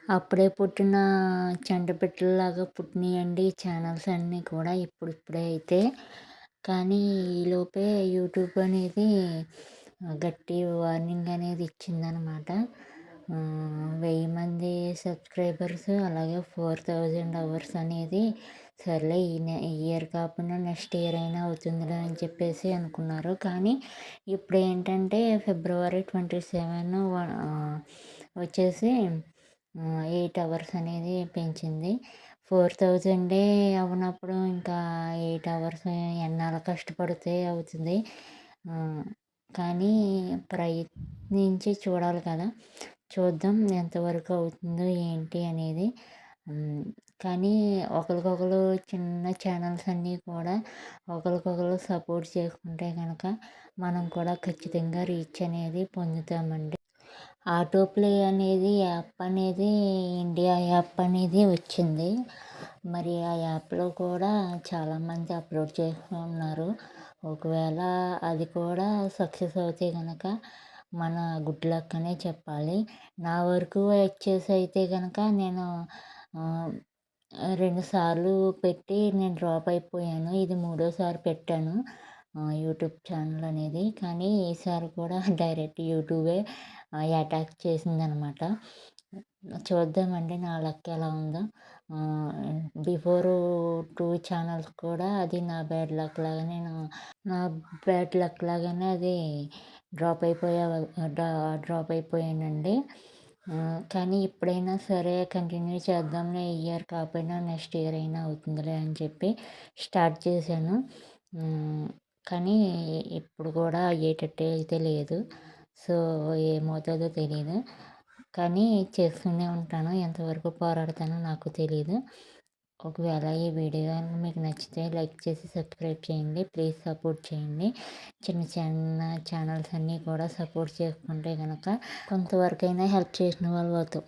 అప్పుడే పుట్టిన చంటిపిట్టల్లాగా పుట్టినాయండి ఛానల్స్ అన్నీ కూడా ఇప్పుడిప్పుడే అయితే. కానీ ఈలోపే యూట్యూబ్ అనేది గట్టి వార్నింగ్ అనేది ఇచ్చిందనమాట. 1000 మంది సబ్స్క్రైబర్స్ అలాగే 4000 అవర్స్ అనేది సర్లే ఈ ఇయర్ కాకపోయినా నెక్స్ట్ ఇయర్ అయినా అవుతుందిలే అని చెప్పేసి అనుకున్నారు. కానీ ఇప్పుడేంటంటే ఫిబ్రవరి 27 వచ్చేసి 8 అవర్స్ అనేది పెంచింది. 4000 అవ్వనప్పుడు ఇంకా 8 అవర్స్ ఎన్నాళ్ళు కష్టపడితే అవుతుంది. కానీ ప్రయత్నించి చూడాలి కదా! చూద్దాం ఎంతవరకు అవుతుందో ఏంటి అనేది. కానీ ఒకరికొకరు చిన్న ఛానల్స్ అన్నీ కూడా ఒకరికొకరు సపోర్ట్ చేసుకుంటే కనుక మనం కూడా ఖచ్చితంగా రీచ్ అనేది పొందుతామండి. ఆటో ప్లే అనేది యాప్ అనేది ఇండియా యాప్ అనేది వచ్చింది. మరి ఆ యాప్లో కూడా చాలామంది అప్లోడ్ చేస్తూ ఉన్నారు. ఒకవేళ అది కూడా సక్సెస్ అవుతే కనుక మన గుడ్ లక్ అనే చెప్పాలి. నా వరకు వచ్చేసి అయితే కనుక నేను 2 సార్లు పెట్టి నేను డ్రాప్ అయిపోయాను. ఇది మూడోసారి పెట్టాను యూట్యూబ్ ఛానల్ అనేది. కానీ ఈసారి కూడా డైరెక్ట్ యూట్యూబే అటాక్ చేసిందనమాట. చూద్దామండి నా లక్ ఎలా ఉందో. బిఫోరు 2 ఛానల్స్ కూడా అది నా బ్యాడ్ లక్ లాగానే అది డ్రాప్ అయిపోయానండి. కానీ ఇప్పుడైనా సరే కంటిన్యూ చేద్దాంలే ఈ ఇయర్ కాకపోయినా నెక్స్ట్ ఇయర్ అయినా అవుతుందిలే అని చెప్పి స్టార్ట్ చేశాను. కానీ ఇప్పుడు కూడా అయ్యేటట్టే అయితే లేదు. సో ఏమవుతుందో తెలీదు. కానీ చేస్తూనే ఉంటాను. ఎంతవరకు పోరాడతానో నాకు తెలీదు. ఒకవేళ ఈ వీడియో కనుక మీకు నచ్చితే లైక్ చేసి సబ్స్క్రైబ్ చేయండి. ప్లీజ్ సపోర్ట్ చేయండి. చిన్న చిన్న ఛానల్స్ అన్నీ కూడా సపోర్ట్ చేసుకుంటే కనుక కొంతవరకైనా హెల్ప్ చేసిన వాళ్ళు అవుతాం.